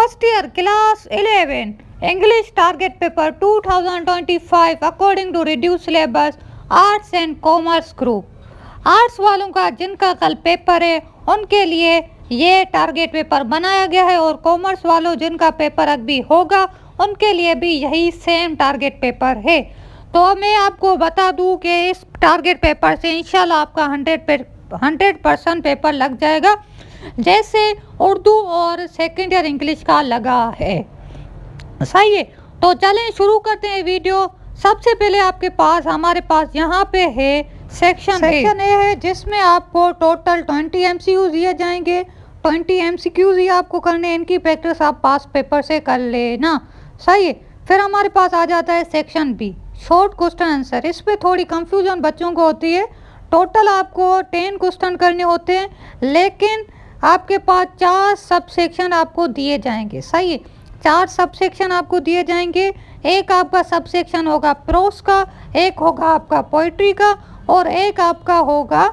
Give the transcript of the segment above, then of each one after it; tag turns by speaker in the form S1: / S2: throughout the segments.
S1: First year class 11 English target paper 2025 according to reduced syllabus Arts and Commerce Group। Arts वालों का जिनका कल paper है उनके लिए ये टारगेट पेपर बनाया गया है और कॉमर्स वालों जिनका पेपर अभी होगा उनके लिए भी यही सेम टारगेट पेपर है। तो मैं आपको बता दूं कि इस टारगेट पेपर से इंशाल्लाह आपका 100% पेपर लग जाएगा, जैसे उर्दू और सेकेंड ईयर इंग्लिश का लगा है। सही है, तो चलें शुरू करते हैं वीडियो। सबसे पहले आपके पास हमारे पास यहाँ पे है सेक्शन ए है, जिसमें आपको टोटल 20 MCQs दिए जाएंगे। 20 MCQs ही आपको करने हैं, इनकी प्रैक्टिस आप पास पेपर से कर लेना। सही है, फिर हमारे पास आ जाता है section B, short question answer. इस पर थोड़ी कंफ्यूजन बच्चों को होती है। टोटल आपको 10 क्वेश्चन करने होते हैं, लेकिन आपके पास 4 सब सेक्शन आपको दिए जाएंगे। सही है, 4 सब सेक्शन आपको दिए जाएंगे। एक आपका सब सेक्शन होगा प्रोस का, एक होगा आपका पोइट्री का, और एक आपका होगा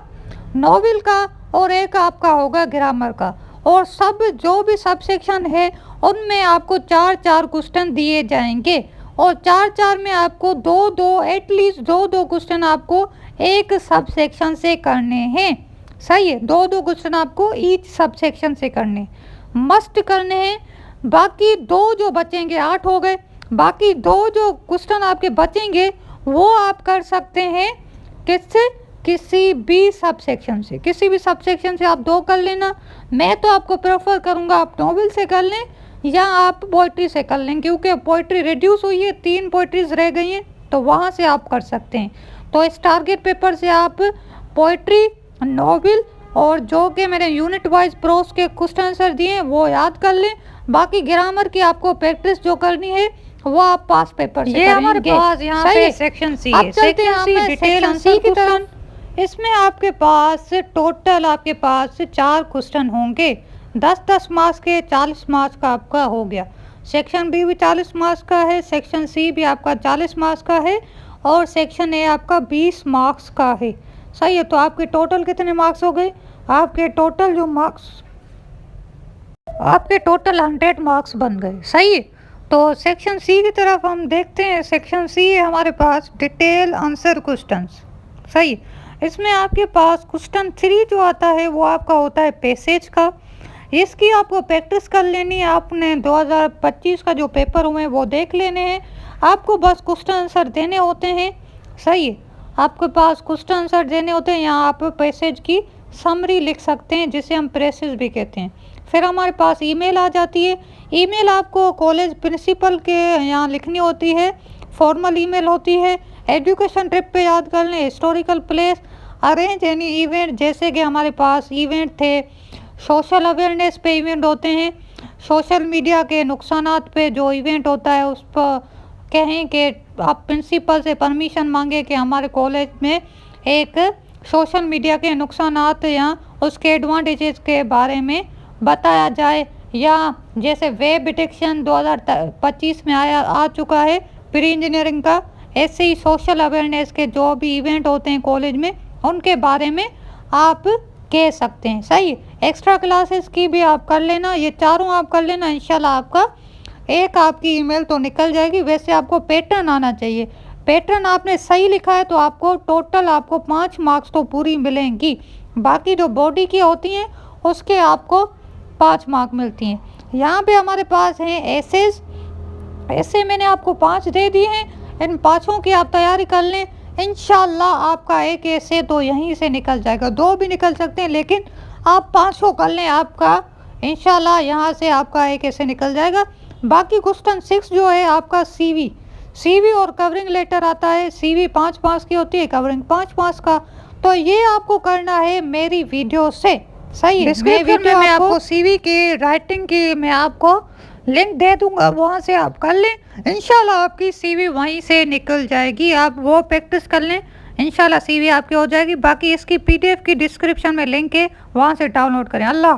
S1: नॉवेल का, और एक आपका होगा ग्रामर का। और सब जो भी सब सेक्शन है उनमें आपको 4 क्वेश्चन दिए जाएंगे, और 4 में आपको 2 एटलीस्ट 2 क्वेश्चन आपको एक सब सेक्शन से करने हैं। सही है, 2 क्वेश्चन आपको ईच सब सेक्शन से करने मस्ट करने हैं। बाकी 2 जो बचेंगे 8 हो गए, बाकी 2 जो क्वेश्चन आपके बचेंगे वो आप कर सकते हैं किससे, किसी भी सब सेक्शन से। किसी भी सब सेक्शन से आप 2 कर लेना। मैं तो आपको प्रेफर करूंगा आप नॉवेल से कर लें या आप पोइट्री से कर लें, क्योंकि पोइट्री रिड्यूस हुई है, 3 पोइट्रीज रह गई हैं, तो वहाँ से आप कर सकते हैं। तो इस टारगेट पेपर से आप पोइट्री, नॉवेल और जो कि मैंने यूनिट वाइज प्रोस के क्वेश्चन आंसर दिए हैं वो याद कर लें। बाकी ग्रामर की आपको प्रैक्टिस जो करनी है वो आप पास पेपर से करेंगे। हमारे पास यहाँ पे सेक्शन सी है, सेक्शन सी डिटेल आंसर की तरफ। इसमें आपके पास टोटल आपके पास 4 क्वेश्चन होंगे, 10-10 मार्क्स के, 40 मार्क्स का आपका हो गया। सेक्शन बी भी 40 मार्क्स का है, सेक्शन सी भी आपका 40 मार्क्स का है, और सेक्शन ए आपका 20 मार्क्स का है। सही है, तो आपके टोटल कितने मार्क्स हो गए? आपके टोटल जो मार्क्स आपके टोटल 100 मार्क्स बन गए। सही है, तो सेक्शन सी की तरफ हम देखते हैं। सेक्शन सी है हमारे पास डिटेल आंसर क्वेश्चंस। सही है, इसमें आपके पास क्वेश्चन 3 जो आता है वो आपका होता है पैसेज का। इसकी आपको प्रैक्टिस कर लेनी है। आपने 2025 का जो पेपर हुए हैं वो देख लेने हैं, आपको बस क्वेश्चन आंसर देने होते हैं। सही है, आपके पास क्वेश्चन आंसर देने होते हैं। यहाँ आप पैसेज की समरी लिख सकते हैं, जिसे हम प्रेसेज भी कहते हैं। फिर हमारे पास ईमेल आ जाती है। ईमेल आपको कॉलेज प्रिंसिपल के यहाँ लिखनी होती है, फॉर्मल ईमेल होती है। एजुकेशन ट्रिप पे याद कर लें, historical place, arrange any event, जैसे कि हमारे पास इवेंट थे, सोशल अवेयरनेस पे इवेंट होते हैं, सोशल मीडिया के नुकसानात पे जो इवेंट होता है उस पर कहें कि आप प्रिंसिपल से परमिशन मांगे कि हमारे कॉलेज में एक सोशल मीडिया के नुकसानात या उसके एडवांटेजेस के बारे में बताया जाए। या जैसे वेब डिटेक्शन 2025 में आ चुका है प्री इंजीनियरिंग का, ऐसे ही सोशल अवेयरनेस के जो भी इवेंट होते हैं कॉलेज में उनके बारे में आप कह सकते हैं। सही, एक्स्ट्रा क्लासेस की भी आप कर लेना। ये 4 आप कर लेना, इंशाल्लाह आपका एक आपकी ईमेल तो निकल जाएगी। वैसे आपको पैटर्न आना चाहिए। पैटर्न आपने सही लिखा है तो आपको टोटल आपको 5 मार्क्स तो पूरी मिलेंगी। बाकी जो बॉडी की होती हैं उसके आपको 5 मार्क मिलती हैं। यहाँ पे हमारे पास हैं एसेज। ऐसे मैंने आपको 5 दे दिए हैं, इन 5 की आप तैयारी कर लें। इंशाल्लाह आपका एक ऐसे तो यहीं से निकल जाएगा, 2 भी निकल सकते हैं, लेकिन आप 5 कर लें, आपका इंशाल्लाह यहाँ से आपका एक ऐसे निकल जाएगा। बाकी क्वेश्चन 6 जो है आपका सीवी और कवरिंग लेटर आता है। सीवी 5 मार्क्स की होती है, कवरिंग 5 मार्क्स का। तो ये आपको करना है मेरी वीडियो से। सही है, मैं वीडियो में आपको सीवी की राइटिंग की मैं आपको लिंक दे दूंगा, वहाँ से आप कर लें। इंशाल्लाह आपकी सीवी वहीं से निकल जाएगी, आप वो प्रैक्टिस कर लें, इंशाल्लाह सीवी आपकी हो जाएगी। बाकी इसकी PDF की डिस्क्रिप्शन में लिंक है, वहाँ से डाउनलोड करें। अल्लाह।